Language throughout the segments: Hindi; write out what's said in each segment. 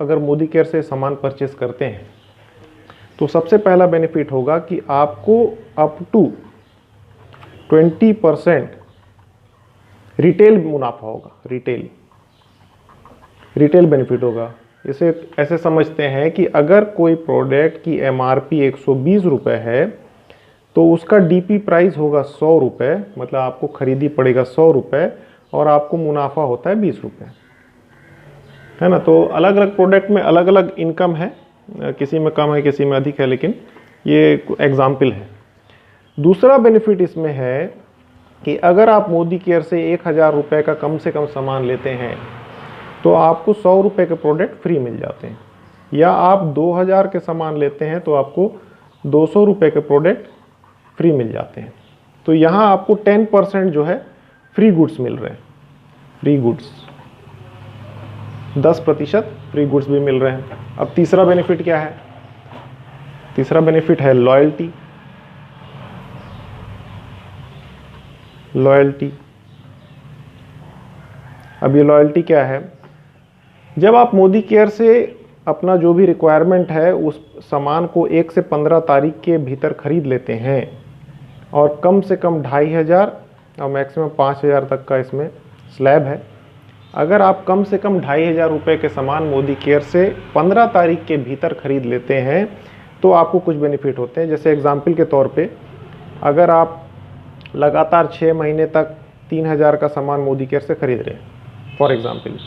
अगर मोदी केयर से सामान परचेस करते हैं तो सबसे पहला बेनिफिट होगा कि आपको अप टू 20% रिटेल मुनाफा होगा। रिटेल बेनिफिट होगा। इसे ऐसे समझते हैं कि अगर कोई प्रोडक्ट की एमआरपी 120 रुपये है तो उसका डीपी प्राइस होगा 100 रुपये, मतलब आपको खरीदी पड़ेगा 100 रुपये और आपको मुनाफा होता है 20 रुपये, है ना। तो अलग अलग प्रोडक्ट में अलग अलग इनकम है, किसी में कम है किसी में अधिक है, लेकिन ये एग्जाम्पल है। दूसरा बेनिफिट इसमें है कि अगर आप मोदी केयर से 1000 रुपये का कम से कम सामान लेते हैं तो आपको 100 रुपये के प्रोडक्ट फ्री मिल जाते हैं, या आप 2000 के सामान लेते हैं तो आपको 200 रुपये के प्रोडक्ट फ्री मिल जाते हैं। तो यहाँ आपको 10% जो है फ्री गुड्स मिल रहे हैं। फ्री गुड्स 10% फ्री गुड्स भी मिल रहे हैं। अब तीसरा बेनिफिट क्या है? तीसरा बेनिफिट है लॉयल्टी। अब ये लॉयल्टी क्या है? जब आप मोदी केयर से अपना जो भी रिक्वायरमेंट है उस सामान को 1 से 15 तारीख के भीतर खरीद लेते हैं और कम से कम 2500 और मैक्सिमम 5000 तक का इसमें स्लैब है। अगर आप कम से कम 2500 रुपये के सामान मोदी केयर से 15 तारीख के भीतर खरीद लेते हैं तो आपको कुछ बेनिफिट होते हैं। जैसे एग्जाम्पल के तौर पे, अगर आप लगातार 6 महीने तक 3000 का सामान मोदी केयर से खरीद रहे हैं फॉर एग्जाम्पल,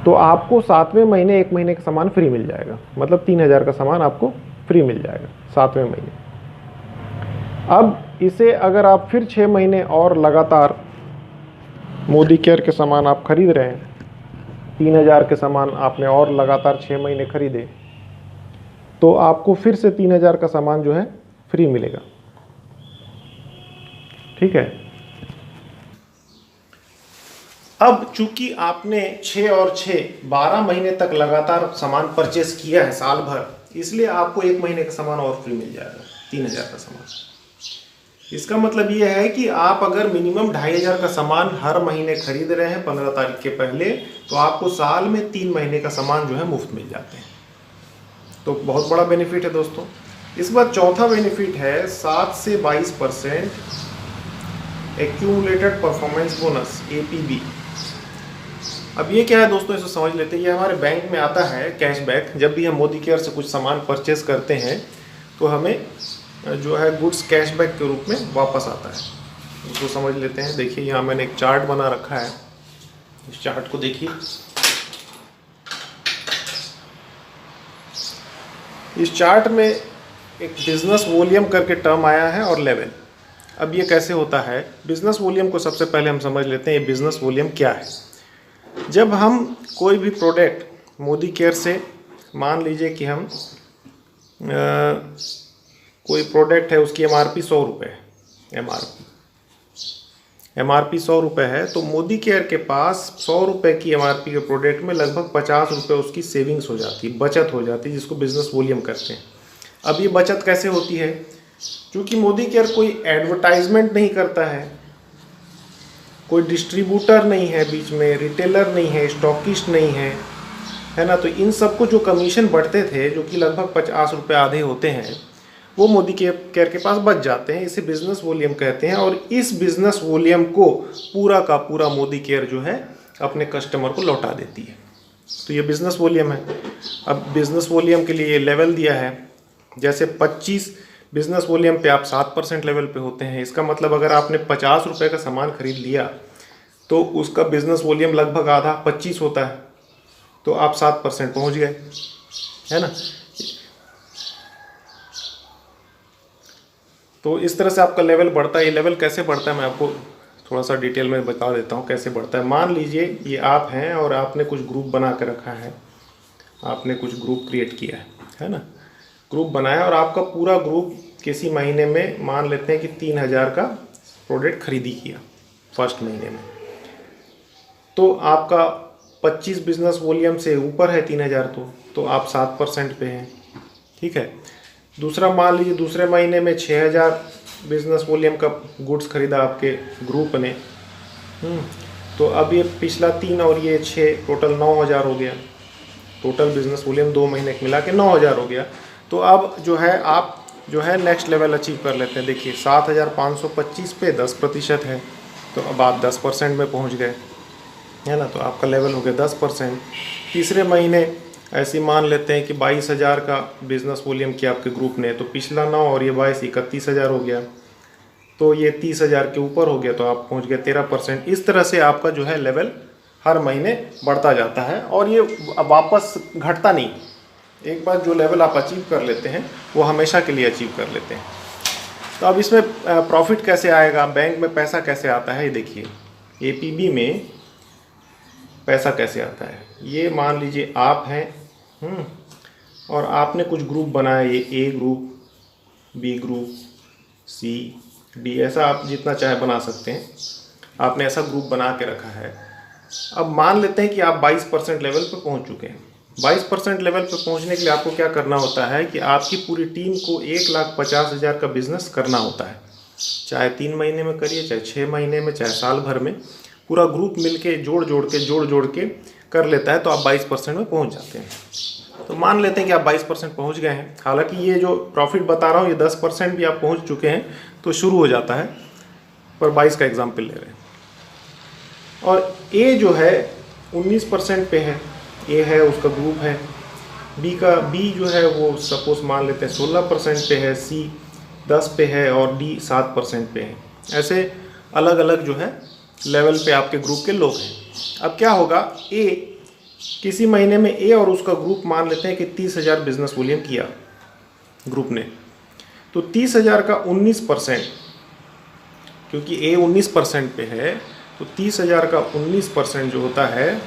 तो आपको 7वें महीने 1 महीने का सामान फ्री मिल जाएगा। मतलब 3000 का सामान आपको फ्री मिल जाएगा 7वें महीने। अब इसे अगर आप फिर 6 महीने और लगातार मोदी केयर के सामान आप खरीद रहे हैं, 3000 के सामान आपने और लगातार 6 महीने खरीदे, तो आपको फिर से 3000 का सामान जो है फ्री मिलेगा। ठीक है। अब चूंकि आपने 6 और 6 12 महीने तक लगातार सामान परचेस किया है साल भर, इसलिए आपको 1 महीने का सामान और फ्री मिल जाएगा 3000 का सामान। इसका मतलब ये है कि आप अगर मिनिमम 2500 का सामान हर महीने खरीद रहे हैं 15 तारीख के पहले, तो आपको साल में 3 महीने का सामान जो है मुफ्त मिल जाते हैं। तो बहुत बड़ा बेनिफिट है दोस्तों। इस बार चौथा बेनिफिट है 7 से 22% एक्यूमुलेटेड परफॉर्मेंस बोनस, APB। अब ये क्या है दोस्तों, इसे समझ लेते हैं। ये हमारे बैंक में आता है कैशबैक। जब भी हम मोदी केयर से कुछ सामान परचेस करते हैं तो हमें जो है गुड्स कैशबैक के रूप में वापस आता है। उसको समझ लेते हैं। देखिए यहाँ मैंने एक चार्ट बना रखा है, इस चार्ट को देखिए। इस चार्ट में एक बिजनेस वॉल्यूम करके टर्म आया है और लेवल। अब ये कैसे होता है? बिजनेस वॉल्यूम को सबसे पहले हम समझ लेते हैं। ये बिजनेस वॉल्यूम क्या है? जब हम कोई भी प्रोडक्ट मोदी केयर से, मान लीजिए कि हम कोई प्रोडक्ट है, उसकी एमआरपी 100 रुपये है। एमआरपी 100 रुपये है, तो मोदी केयर के पास 100 रुपये की एमआरपी के प्रोडक्ट में लगभग 50 रुपये उसकी सेविंग्स हो जाती है, बचत हो जाती है, जिसको बिजनेस वॉल्यूम करते हैं। अब ये बचत कैसे होती है? क्योंकि मोदी केयर कोई एडवर्टाइजमेंट नहीं करता है, कोई डिस्ट्रीब्यूटर नहीं है बीच में, रिटेलर नहीं है, स्टॉकिस्ट नहीं है ना। तो इन सबको जो कमीशन बढ़ते थे, जो कि लगभग 50 रुपये आधे होते हैं, वो मोदी केयर के पास बच जाते हैं। इसे बिजनेस वॉल्यूम कहते हैं। और इस बिजनेस वॉल्यूम को पूरा का पूरा मोदी केयर जो है अपने कस्टमर को लौटा देती है। तो ये बिजनेस वॉल्यूम है। अब बिजनेस वॉल्यूम के लिए लेवल दिया है। जैसे 25 बिजनेस वॉल्यूम पे आप 7% लेवल पे होते हैं। इसका मतलब अगर आपने 50 रुपये का सामान खरीद लिया तो उसका बिजनेस वॉल्यूम लगभग आधा 25 होता है, तो आप 7% पहुँच गए, है ना। तो इस तरह से आपका लेवल बढ़ता है। ये लेवल कैसे बढ़ता है मैं आपको थोड़ा सा डिटेल में बता देता हूँ कैसे बढ़ता है। मान लीजिए ये आप हैं और आपने कुछ ग्रुप बना के रखा है, आपने कुछ ग्रुप क्रिएट किया है ना। ग्रुप बनाया और आपका पूरा ग्रुप किसी महीने में मान लेते हैं कि 3000 का प्रोडक्ट खरीदी किया फर्स्ट महीने में, तो आपका 25 बिजनेस वॉल्यूम से ऊपर है 3000, तो आप 7% पे हैं। ठीक है। दूसरा मान लीजिए दूसरे महीने में 6000 बिजनेस वॉल्यूम का गुड्स खरीदा आपके ग्रुप ने, तो अब ये पिछला 3 और ये 6 टोटल 9000 हो गया। टोटल बिजनेस वॉल्यूम 2 महीने के मिला के 9,000 हो गया। तो अब जो है आप जो है नेक्स्ट लेवल अचीव कर लेते हैं। देखिए 7,525 पे 10% है, तो अब आप 10% में पहुंच गए, है ना। तो आपका लेवल हो गया 10%। तीसरे महीने ऐसे मान लेते हैं कि 22,000 का बिजनेस वॉल्यूम किया आपके ग्रुप ने, तो पिछला 9 और ये 22 31,000 हो गया, तो ये 30,000 के ऊपर हो गया, तो आप पहुंच गए 13%। इस तरह से आपका जो है लेवल हर महीने बढ़ता जाता है और ये वापस घटता नहीं। एक बार जो लेवल आप अचीव कर लेते हैं वो हमेशा के लिए अचीव कर लेते हैं। तो अब इसमें प्रॉफिट कैसे आएगा, बैंक में पैसा कैसे आता है, ये देखिए एपीबी में पैसा कैसे आता है। ये मान लीजिए आप हैं और आपने कुछ ग्रुप बनाया, ये ए ग्रुप, बी ग्रुप, सी, डी, ऐसा आप जितना चाहे बना सकते हैं। आपने ऐसा ग्रुप बना के रखा है। अब मान लेते हैं कि आप 22% लेवल पर पहुंच चुके हैं। 22% लेवल पर पहुंचने के लिए आपको क्या करना होता है कि आपकी पूरी टीम को 1,50,000 का बिजनेस करना होता है। चाहे 3 महीने में करिए, चाहे 6 महीने में, चाहे साल भर में, पूरा ग्रुप मिलके जोड़ जोड़ के कर लेता है, तो आप 22% में पहुंच जाते हैं। तो मान लेते हैं कि आप 22% पहुंच गए हैं। हालांकि ये जो प्रॉफिट बता रहा हूँ ये 10% भी आप पहुंच चुके हैं तो शुरू हो जाता है, पर 22 का एग्जाम्पल ले रहे हैं। और ए जो है 19% पे है, ए है उसका ग्रुप है। बी जो है वो सपोज मान लेते हैं 16% पे है, सी 10 पे है और डी 7% पे है। ऐसे अलग अलग जो है लेवल पे आपके ग्रुप के लोग हैं। अब क्या होगा, ए किसी महीने में ए और उसका ग्रुप मान लेते हैं कि 30,000 बिजनेस वॉल्यूम किया ग्रुप ने, तो 30,000 का 19%, क्योंकि ए 19% पे है, तो 30,000 का 19% जो होता है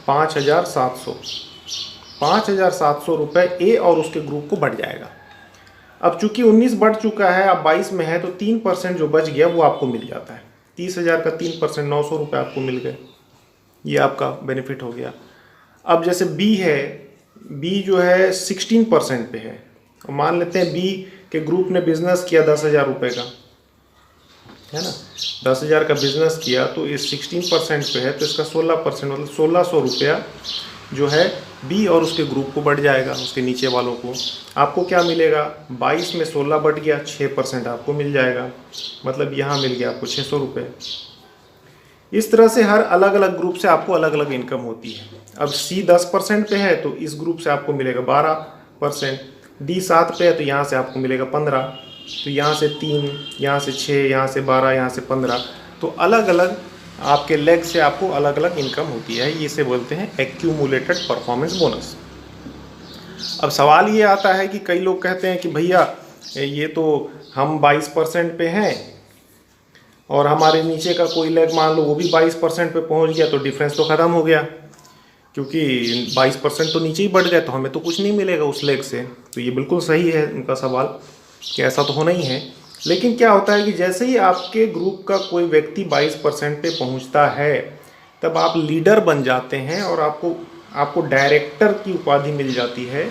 5,700 रुपये ए और उसके ग्रुप को बढ़ जाएगा। अब चूंकि 19 बढ़ चुका है, अब 22 में है, तो 3% जो बच गया वो आपको मिल जाता है। 30,000 का 3% 900 रुपये आपको मिल गए, ये आपका बेनिफिट हो गया। अब जैसे बी है, बी जो है 16% पे है, और मान लेते हैं बी के ग्रुप ने बिजनेस किया 10,000 रुपये का, है ना। 10,000 का बिजनेस किया तो इस 16% पे है, तो इसका 16% मतलब 1,600 रुपया जो है बी और उसके ग्रुप को बढ़ जाएगा, उसके नीचे वालों को। आपको क्या मिलेगा, 22 में 16 बढ़ गया, 6% आपको मिल जाएगा, मतलब यहाँ मिल गया आपको 600 रुपये। इस तरह से हर अलग अलग ग्रुप से आपको अलग अलग इनकम होती है। अब सी 10% पे है तो इस ग्रुप से आपको मिलेगा 12%, डी 7 पे है तो यहाँ से आपको मिलेगा 15, तो यहाँ से 3, यहाँ से 6, यहाँ से 12, यहाँ से 15, तो अलग अलग आपके लेग से आपको अलग अलग इनकम होती है। ये इसे बोलते हैं एक्यूमुलेटेड परफॉर्मेंस बोनस। अब सवाल ये आता है कि कई लोग कहते हैं कि भैया ये तो हम 22% पे हैं और हमारे नीचे का कोई लेग मान लो वो भी 22% पे पहुंच गया, तो डिफरेंस तो ख़त्म हो गया, क्योंकि 22% तो नीचे ही बढ़ गए, तो हमें तो कुछ नहीं मिलेगा उस लेग से। तो ये बिल्कुल सही है उनका सवाल कि ऐसा तो होना ही है। लेकिन क्या होता है कि जैसे ही आपके ग्रुप का कोई व्यक्ति 22% पे पहुंचता है, तब आप लीडर बन जाते हैं और आपको डायरेक्टर की उपाधि मिल जाती है।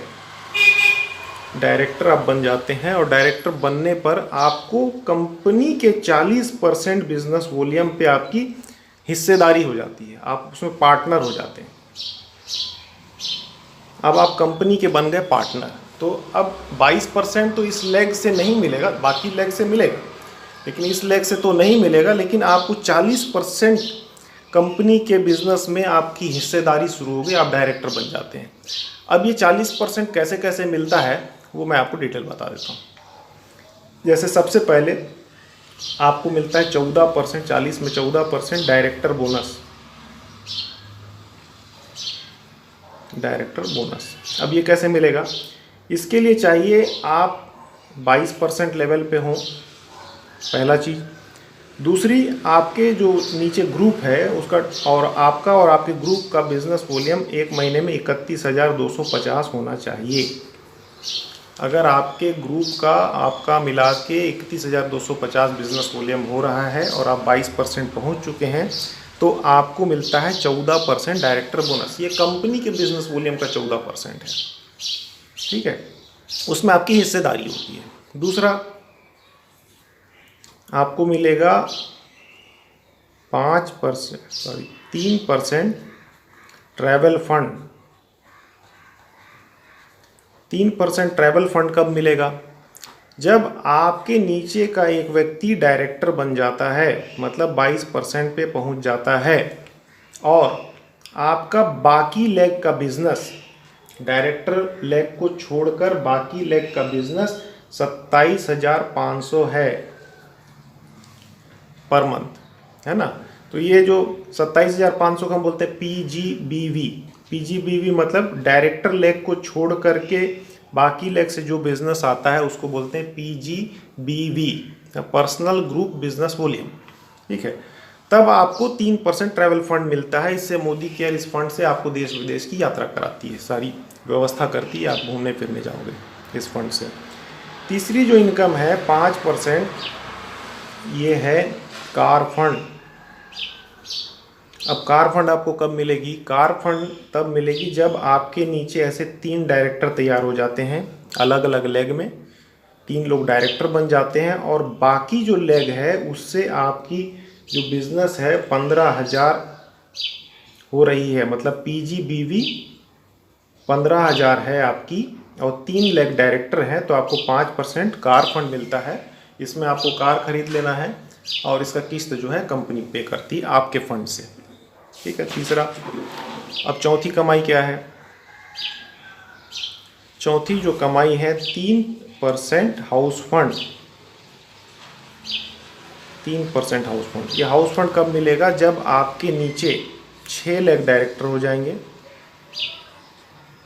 डायरेक्टर आप बन जाते हैं और डायरेक्टर बनने पर आपको कंपनी के 40% बिजनेस वॉल्यूम पे आपकी हिस्सेदारी हो जाती है, आप उसमें पार्टनर हो जाते हैं। अब आप कंपनी के बन गए पार्टनर, तो अब 22% तो इस लेग से नहीं मिलेगा, बाकी लेग से मिलेगा, लेकिन इस लेग से तो नहीं मिलेगा, लेकिन आपको 40% कंपनी के बिजनेस में आपकी हिस्सेदारी शुरू हो गई, आप डायरेक्टर बन जाते हैं। अब ये 40% कैसे कैसे मिलता है वो मैं आपको डिटेल बता देता हूँ। जैसे सबसे पहले आपको मिलता है 14%, 40 में 14% डायरेक्टर बोनस, डायरेक्टर बोनस। अब ये कैसे मिलेगा, इसके लिए चाहिए आप 22% लेवल पे हों, पहला चीज़। दूसरी, आपके जो नीचे ग्रुप है उसका और आपका और आपके ग्रुप का बिजनेस वॉल्यूम एक महीने में 31,250 होना चाहिए। अगर आपके ग्रुप का आपका मिला के 31,250 बिजनेस वॉल्यूम हो रहा है और आप 22% पहुँच चुके हैं, तो आपको मिलता है 14% डायरेक्टर बोनस। ये कंपनी के बिजनेस वॉल्यूम का 14% है, ठीक है, उसमें आपकी हिस्सेदारी होती है। दूसरा, आपको मिलेगा 3% ट्रैवल फंड, 3% ट्रैवल फंड कब मिलेगा? जब आपके नीचे का एक व्यक्ति डायरेक्टर बन जाता है, मतलब 22% पे पहुंच जाता है, और आपका बाकी लेग का बिजनेस, डायरेक्टर लेग को छोड़कर बाकी लेग का बिजनेस 27,500 है पर मंथ, है ना। तो ये जो 27,500 का हम बोलते हैं PGBV। PGBV मतलब डायरेक्टर लेग को छोड़ करके बाकी लेग से जो बिजनेस आता है उसको बोलते हैं PGBV, personal group business volume, ठीक है। तब आपको 3% ट्रैवल फंड मिलता है। इससे मोदी केयर इस फंड से आपको देश विदेश की यात्रा कराती है, सारी व्यवस्था करती है, आप घूमने फिरने जाओगे इस फंड से। तीसरी जो इनकम है 5%, ये है कार फंड। अब कार फंड आपको कब मिलेगी? कार फंड तब मिलेगी जब आपके नीचे ऐसे 3 डायरेक्टर तैयार हो जाते हैं, अलग अलग लेग में 3 लोग डायरेक्टर बन जाते हैं, और बाकी जो लेग है उससे आपकी जो बिजनेस है 15,000 हो रही है, मतलब PGBV 15,000 है आपकी, और 3 लेग डायरेक्टर हैं, तो आपको 5% कार फंड मिलता है। इसमें आपको कार खरीद लेना है और इसका किस्त जो है कंपनी पे करती है आपके फंड से, ठीक है। तीसरा, अब चौथी कमाई क्या है? चौथी जो कमाई है 3% हाउस फंड। 3% house fund. ये हाउस फंड कब मिलेगा? जब आपके नीचे 6 लेग डायरेक्टर हो जाएंगे,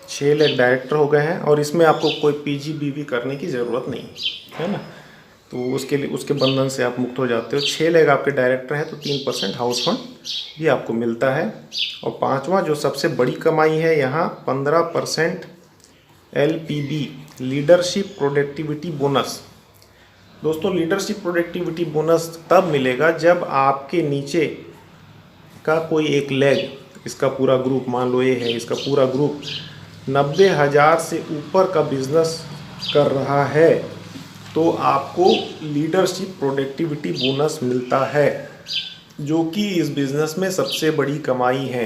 6 लेग डायरेक्टर हो गए हैं, और इसमें आपको कोई PGBV करने की ज़रूरत नहीं है ना, तो उसके लिए उसके बंधन से आप मुक्त हो जाते हो। 6 लेग आपके डायरेक्टर हैं तो 3% हाउस फंड भी आपको मिलता है। और पांचवा जो सबसे बड़ी कमाई है यहाँ 15% LPB, लीडरशिप प्रोडक्टिविटी बोनस। दोस्तों, लीडरशिप प्रोडक्टिविटी बोनस तब मिलेगा जब आपके नीचे का कोई एक लेग, इसका पूरा ग्रुप, मान लो ये है, इसका पूरा ग्रुप 90,000 से ऊपर का बिजनेस कर रहा है, तो आपको लीडरशिप प्रोडक्टिविटी बोनस मिलता है, जो कि इस बिज़नेस में सबसे बड़ी कमाई है।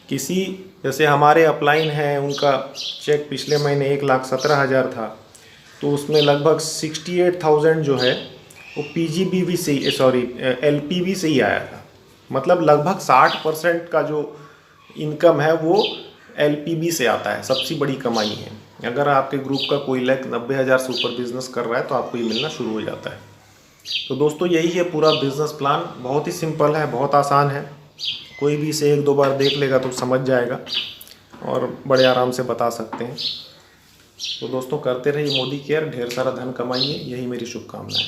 किसी, जैसे हमारे अपलाइन हैं, उनका चेक पिछले महीने 1,17,000 था, तो उसमें लगभग 68,000 जो है वो PGBV से, LPB से ही आया था। मतलब लगभग 60% का जो इनकम है वो LPB से आता है, सबसे बड़ी कमाई है। अगर आपके ग्रुप का कोई लेग 90,000 से ऊपर बिजनेस कर रहा है तो आपको ये मिलना शुरू हो जाता है। तो दोस्तों, यही है पूरा बिजनेस प्लान। बहुत ही सिंपल है, बहुत आसान है, कोई भी इसे 1-2 बार देख लेगा तो समझ जाएगा और बड़े आराम से बता सकते हैं। तो दोस्तों, करते रहिए मोदी केयर, ढेर सारा धन कमाइए, यही मेरी शुभकामनाएं।